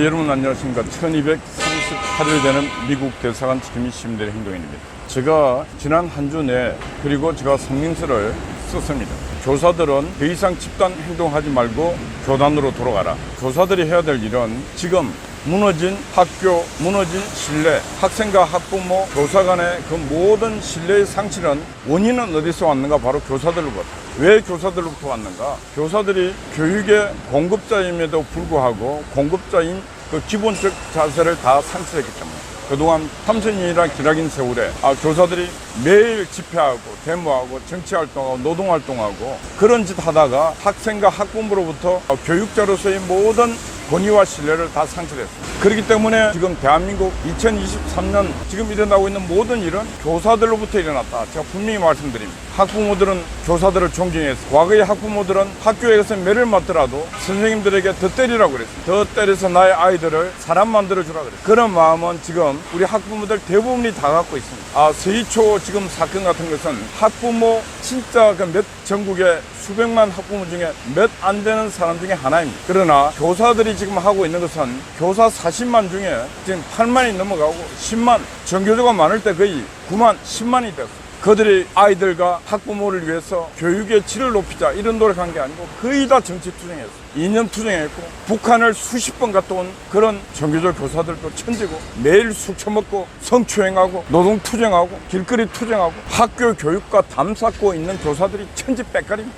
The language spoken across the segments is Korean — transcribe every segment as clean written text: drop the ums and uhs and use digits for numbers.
네, 여러분 안녕하십니까. 1238일 되는 미국 대사관 지킴이 시민들의 행동인입니다. 제가 지난 한 주 내 그리고 제가 성명서를 썼습니다. 교사들은 더 이상 집단 행동하지 말고 교단으로 돌아가라. 교사들이 해야 될 일은 지금 무너진 학교, 무너진 신뢰, 학생과 학부모, 교사 간의 그 모든 신뢰의 상실은 원인은 어디서 왔는가? 바로 교사들로부터. 왜 교사들로부터 왔는가? 교사들이 교육의 공급자임에도 불구하고 공급자인 그 기본적 자세를 다 상실했기 때문에 그동안 30년이나 기나긴 세월에 교사들이 매일 집회하고 데모하고 정치활동하고 노동활동하고 그런 짓 하다가 학생과 학부모로부터 교육자로서의 모든 권위와 신뢰를 다 상실했습니다. 그렇기 때문에 지금 대한민국 2023년 지금 일어나고 있는 모든 일은 교사들로부터 일어났다. 제가 분명히 말씀드립니다. 학부모들은 교사들을 존경했어요. 과거의 학부모들은 학교에서 매를 맞더라도 선생님들에게 더 때리라고 그랬어요. 더 때려서 나의 아이들을 사람 만들어주라 그랬어요. 그런 마음은 지금 우리 학부모들 대부분이 다 갖고 있습니다. 서희초 지금 사건 같은 것은 학부모 진짜 그 전국의 수백만 학부모 중에 몇 안 되는 사람 중에 하나입니다. 그러나 교사들이 지금 하고 있는 것은 교사 40만 중에 지금 8만이 넘어가고 10만, 전교조가 많을 때 거의 9만, 10만이 됐어요. 그들이 아이들과 학부모를 위해서 교육의 질을 높이자 이런 노력한 게 아니고 거의 다 정치 투쟁했어요. 이념 투쟁했고 북한을 수십 번 갔다 온 그런 전교조 교사들도 천지고 매일 술 처먹고 성추행하고 노동 투쟁하고 길거리 투쟁하고 학교 교육과 담쌓고 있는 교사들이 천지백갈입니다.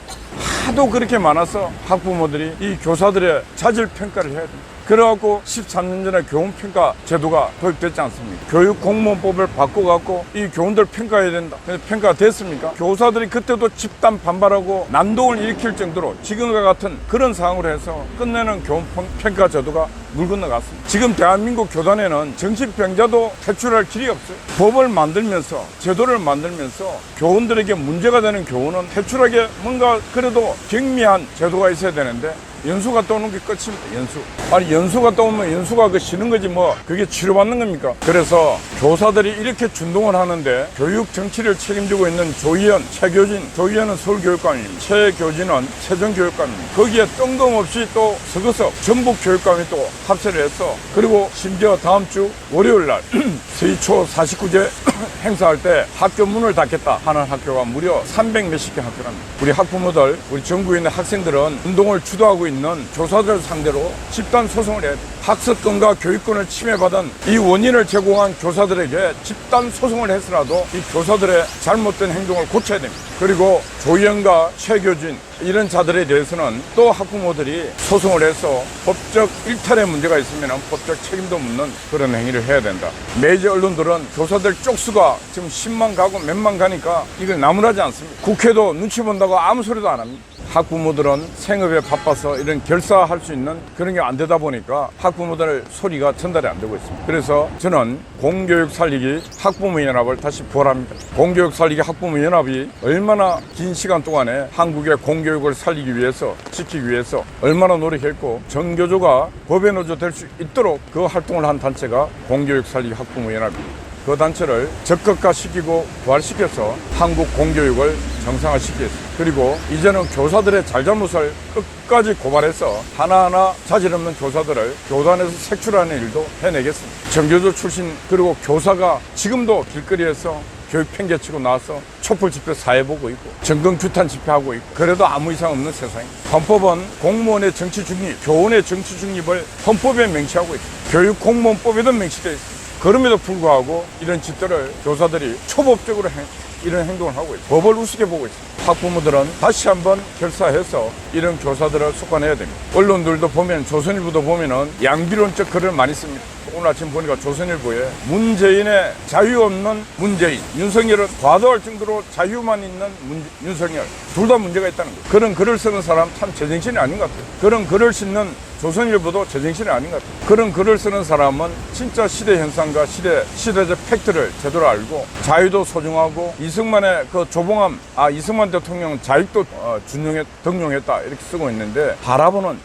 하도 그렇게 많아서 학부모들이 이 교사들의 자질 평가를 해야 됩니다. 그래갖고 13년 전에 교원평가 제도가 도입됐지 않습니까? 교육공무원법을 바꿔갖고 이 교원들 평가해야 된다. 근데 평가가 됐습니까? 교사들이 그때도 집단 반발하고 난동을 일으킬 정도로 지금과 같은 그런 상황으로 해서 끝내는 교원평가 제도가 물 건너갔습니다. 지금 대한민국 교단에는 정신병자도 퇴출할 길이 없어요. 법을 만들면서 제도를 만들면서 교원들에게 문제가 되는 교원은 퇴출하게 뭔가 그래도 경미한 제도가 있어야 되는데 연수 갔다 오는 게 끝입니다. 연수. 아니 연수 갔다 오면 연수가 그 쉬는 거지 뭐 그게 치료받는 겁니까? 그래서 교사들이 이렇게 준동을 하는데 교육 정치를 책임지고 있는 조희연, 최교진, 조희연은 서울교육감입니다. 최교진은 세종교육감입니다. 거기에 뜬금없이 또 서거석 전북교육감이 또 합세를 했어. 그리고 심지어 다음 주 월요일 날 서희초 49제 행사할 때 학교 문을 닫겠다 하는 학교가 무려 300 몇십 개 학교랍니다. 우리 학부모들, 우리 전국에 있는 학생들은 운동을 주도하고 있는 교사들 상대로 집단 소송을 해야 됩니다. 학습권과 교육권을 침해받은 이 원인을 제공한 교사들에게 집단 소송을 해서라도 이 교사들의 잘못된 행동을 고쳐야 됩니다. 그리고 조희연과 최교진 이런 자들에 대해서는 또 학부모들이 소송을 해서 법적 일탈의 문제가 있으면 법적 책임도 묻는 그런 행위를 해야 된다. 메이저 언론들은 교사들 쪽수가 지금 10만 가고 몇만 가니까 이걸 나무라지 않습니다. 국회도 눈치 본다고 아무 소리도 안 합니다. 학부모들은 생업에 바빠서 이런 결사할 수 있는 그런 게 안 되다 보니까 학부모들 소리가 전달이 안 되고 있습니다. 그래서 저는 공교육 살리기 학부모연합을 다시 부활합니다. 공교육 살리기 학부모연합이 얼마나 긴 시간 동안에 한국의 공교육을 살리기 위해서 지키기 위해서 얼마나 노력했고 전교조가 법의 노조 될 수 있도록 그 활동을 한 단체가 공교육 살리기 학부모연합입니다. 그 단체를 적극화시키고 부활시켜서 한국 공교육을 정상화시켰습니다. 그리고 이제는 교사들의 잘잘못을 끝까지 고발해서 하나하나 자질 없는 교사들을 교단에서 색출하는 일도 해내겠습니다. 전교조 출신 그리고 교사가 지금도 길거리에서 교육 팽개치고 나와서 촛불 집회 사회보고 있고 정권규탄 집회하고 있고 그래도 아무 이상 없는 세상입니다. 헌법은 공무원의 정치 중립, 교원의 정치 중립을 헌법에 명시하고 있습니다. 교육공무원법에도 명시되어 있습니다. 그럼에도 불구하고 이런 짓들을 교사들이 초법적으로 이런 행동을 하고 있습니다. 법을 우습게 보고 있습니다. 학부모들은 다시 한번 결사해서 이런 교사들을 속아내야 됩니다. 언론들도 보면 조선일보도 보면은 양비론적 글을 많이 씁니다. 오늘 아침 보니까 조선일보에 문재인의 자유 없는 문재인, 윤석열은 과도할 정도로 자유만 있는 윤석열 둘 다 문제가 있다는 거예요. 그런 글을 쓰는 사람 참 제정신이 아닌 것 같아요. 그런 글을 싣는 조선일보도 제정신이 아닌 것 같아요. 그런 글을 쓰는 사람은 진짜 시대 현상과 시대적 팩트를 제대로 알고 자유도 소중하고 이승만의 그 조봉암, 이승만 대통령 자익도 등용했다 이렇게 쓰고 있는데 바라보는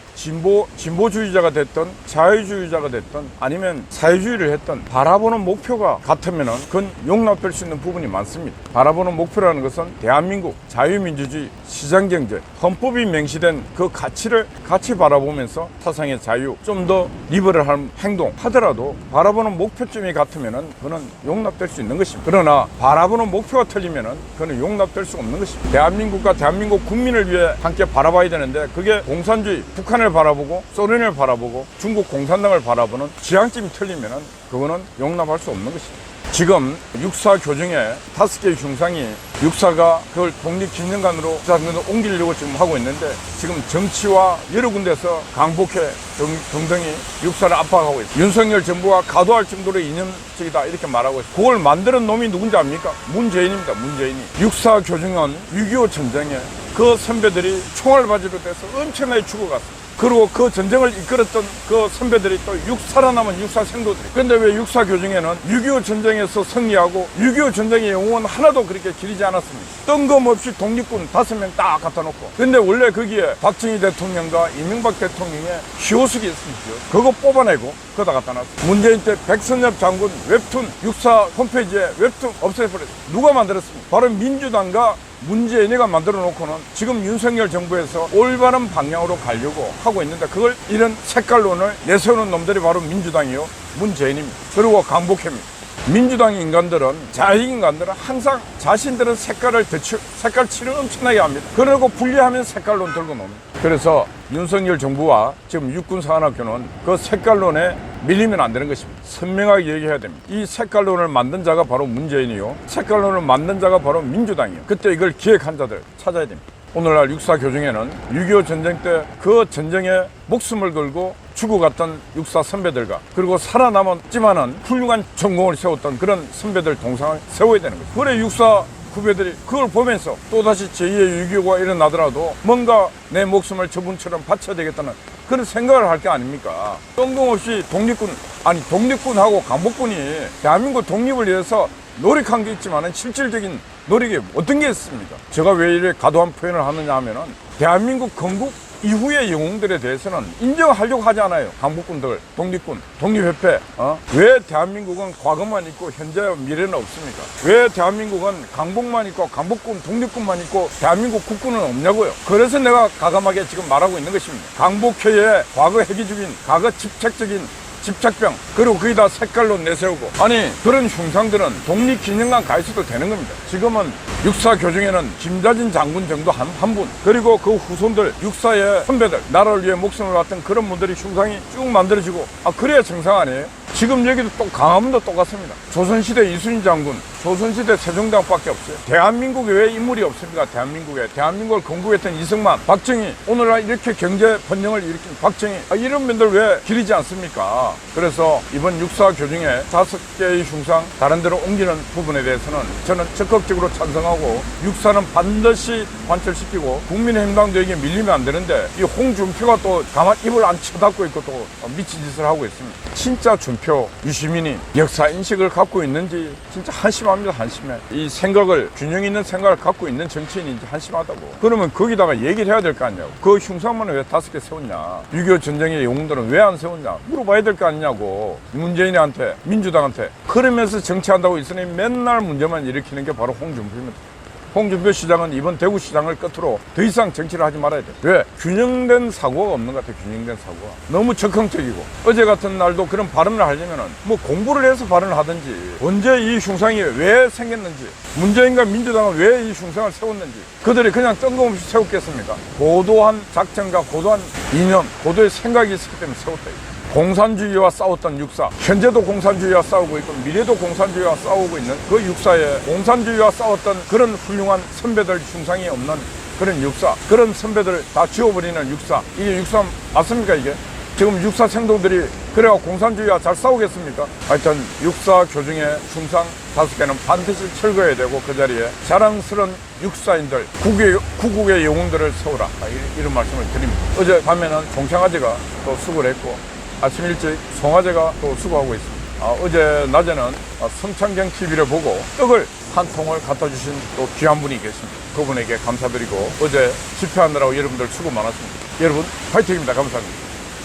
진보주의자가 됐든 자유주의자가 됐든 아니면 사회주의를 했든 바라보는 목표가 같으면은 그건 용납될 수 있는 부분이 많습니다. 바라보는 목표라는 것은 대한민국 자유민주주의, 시장경제, 헌법이 명시된 그 가치를 같이 바라보면서 사상의 자유, 좀 더 리버럴한 행동 하더라도 바라보는 목표점이 같으면은 그는 용납될 수 있는 것입니다. 그러나 바라보는 목표가 틀리면은 그는 용납될 수 없는 것입니다. 대한민국과 대한민국 국민을 위해 함께 바라봐야 되는데 그게 공산주의, 북한을 바라보고 소련을 바라보고 중국 공산당을 바라보는 지향점이 틀리면은 그거는 용납할 수 없는 것입니다. 지금 육사 교정에 5개의 흉상이 육사가 그걸 독립기념관으로 옮기려고 지금 하고 있는데 지금 정치와 여러 군데서 강복회 등등이 육사를 압박하고 있어요. 윤석열 정부가 가도할 정도로 이념적이다 이렇게 말하고 있어요. 그걸 만드는 놈이 누군지 압니까? 문재인입니다. 문재인이. 육사 교정은 6.25 전쟁에 그 선배들이 총알바지로 돼서 엄청나게 죽어갔습니다. 그리고 그 전쟁을 이끌었던 그 선배들이 또 살아남은 육사 생도들이. 그런데 왜 육사 교정에는 6.25 전쟁에서 승리하고 6.25 전쟁의 영웅은 하나도 그렇게 기리지 않았습니다. 뜬금없이 독립군 5명 딱 갖다 놓고. 근데 원래 거기에 박정희 대통령과 이명박 대통령의 희호숙이 있습니다. 그거 뽑아내고 거기다 갖다 놨어요. 문재인 때 백선엽 장군 웹툰 육사 홈페이지에 웹툰 없애버렸어요. 누가 만들었습니까? 바로 민주당과 문재인이가 만들어 놓고는 지금 윤석열 정부에서 올바른 방향으로 가려고 하고 있는데 그걸 이런 색깔론을 내세우는 놈들이 바로 민주당이요 문재인입니다. 그리고 강복회입니다. 민주당 인간들은 자익인간들은 항상 자신들은 색깔 칠을 엄청나게 합니다. 그러고 분리하면 색깔론 들고 놉니다. 그래서 윤석열 정부와 지금 육군사관학교는 그 색깔론에 밀리면 안 되는 것입니다. 선명하게 얘기해야 됩니다. 이 색깔론을 만든 자가 바로 문재인이요 색깔론을 만든 자가 바로 민주당이요. 그때 이걸 기획한 자들 찾아야 됩니다. 오늘날 육사 교정에는 6.25 전쟁 때 그 전쟁에 목숨을 걸고 죽어갔던 육사 선배들과 그리고 살아남았지만은 훌륭한 전공을 세웠던 그런 선배들 동상을 세워야 되는 거죠. 그래 육사 후배들이 그걸 보면서 또다시 제2의 6.25가 일어나더라도 뭔가 내 목숨을 저분처럼 바쳐야 되겠다는 그런 생각을 할 게 아닙니까? 뜬금없이 독립군하고 강복군이 대한민국 독립을 위해서 노력한 게 있지만은 실질적인 노력이 어떤 게 있습니까? 제가 왜 이렇게 과도한 표현을 하느냐 하면은 대한민국 건국 이후의 영웅들에 대해서는 인정하려고 하지 않아요. 강복군들, 독립군, 독립협회. 왜 대한민국은 과거만 있고 현재와 미래는 없습니까? 왜 대한민국은 강복만 있고 강복군, 독립군만 있고 대한민국 국군은 없냐고요. 그래서 내가 가감하게 지금 말하고 있는 것입니다. 강복회의 과거 회기적인, 과거 집착병 그리고 거기다 색깔로 내세우고 아니 그런 흉상들은 독립기념관 가 있어도 되는 겁니다. 지금은 육사 교정에는 김자진 장군 정도 한 분 그리고 그 후손들 육사의 선배들 나라를 위해 목숨을 바친 그런 분들이 흉상이 쭉 만들어지고 그래야 정상 아니에요? 지금 여기도 또 강화문도 똑같습니다. 조선시대 이순신 장군, 조선시대 세종대왕밖에 없어요. 대한민국에 왜 인물이 없습니까? 대한민국을 건국했던 이승만, 박정희, 오늘날 이렇게 경제 번영을 일으킨 박정희 이런 분들 왜 기리지 않습니까? 그래서 이번 육사 교정에 5개의 흉상 다른 데로 옮기는 부분에 대해서는 저는 적극적으로 찬성하고 육사는 반드시 관철시키고 국민의힘당도 여기에 밀리면 안 되는데 이 홍준표가 또 가만 입을 안 쳐닫고 있고 또 미친 짓을 하고 있습니다. 진짜 준표 유시민이 역사인식을 갖고 있는지 진짜 한심합니다. 한심해. 이 생각을 균형 있는 생각을 갖고 있는 정치인인지 한심하다고. 그러면 거기다가 얘기를 해야 될 거 아니냐고. 그 흉상만은 왜 5개 세웠냐. 6.25 전쟁의 영웅들은 왜 안 세웠냐 물어봐야 될 거 아니냐고. 문재인한테 민주당한테 그러면서 정치한다고 있으니 맨날 문제만 일으키는 게 바로 홍준표입니다. 홍준표 시장은 이번 대구시장을 끝으로 더 이상 정치를 하지 말아야 돼. 왜? 균형된 사고가 없는 것 같아. 균형된 사고가. 너무 적극적이고 어제 같은 날도 그런 발언을 하려면은 뭐 공부를 해서 발언을 하든지 언제 이 흉상이 왜 생겼는지 문재인과 민주당은 왜 이 흉상을 세웠는지 그들이 그냥 뜬금없이 세웠겠습니까? 고도한 작전과 고도한 이념, 고도의 생각이 있었기 때문에 세웠다. 공산주의와 싸웠던 육사, 현재도 공산주의와 싸우고 있고 미래도 공산주의와 싸우고 있는 그 육사에 공산주의와 싸웠던 그런 훌륭한 선배들 흉상이 없는 그런 육사, 그런 선배들을 다 지워버리는 육사. 이게 육사 맞습니까 이게? 지금 육사 생도들이 그래야 공산주의와 잘 싸우겠습니까? 하여튼 육사 교정의 흉상 5개는 반드시 철거해야 되고 그 자리에 자랑스러운 육사인들, 구국의 영웅들을 세우라. 이런 말씀을 드립니다. 어제 밤에는 동창아재가 또 수고를 했고 아침 일찍 송아재가 또 수고하고 있습니다. 어제 낮에는 성창경 TV를 보고 떡을 한 통을 갖다 주신 또 귀한 분이 계십니다. 그분에게 감사드리고 어제 집회하느라고 여러분들 수고 많았습니다. 여러분 파이팅입니다. 감사합니다.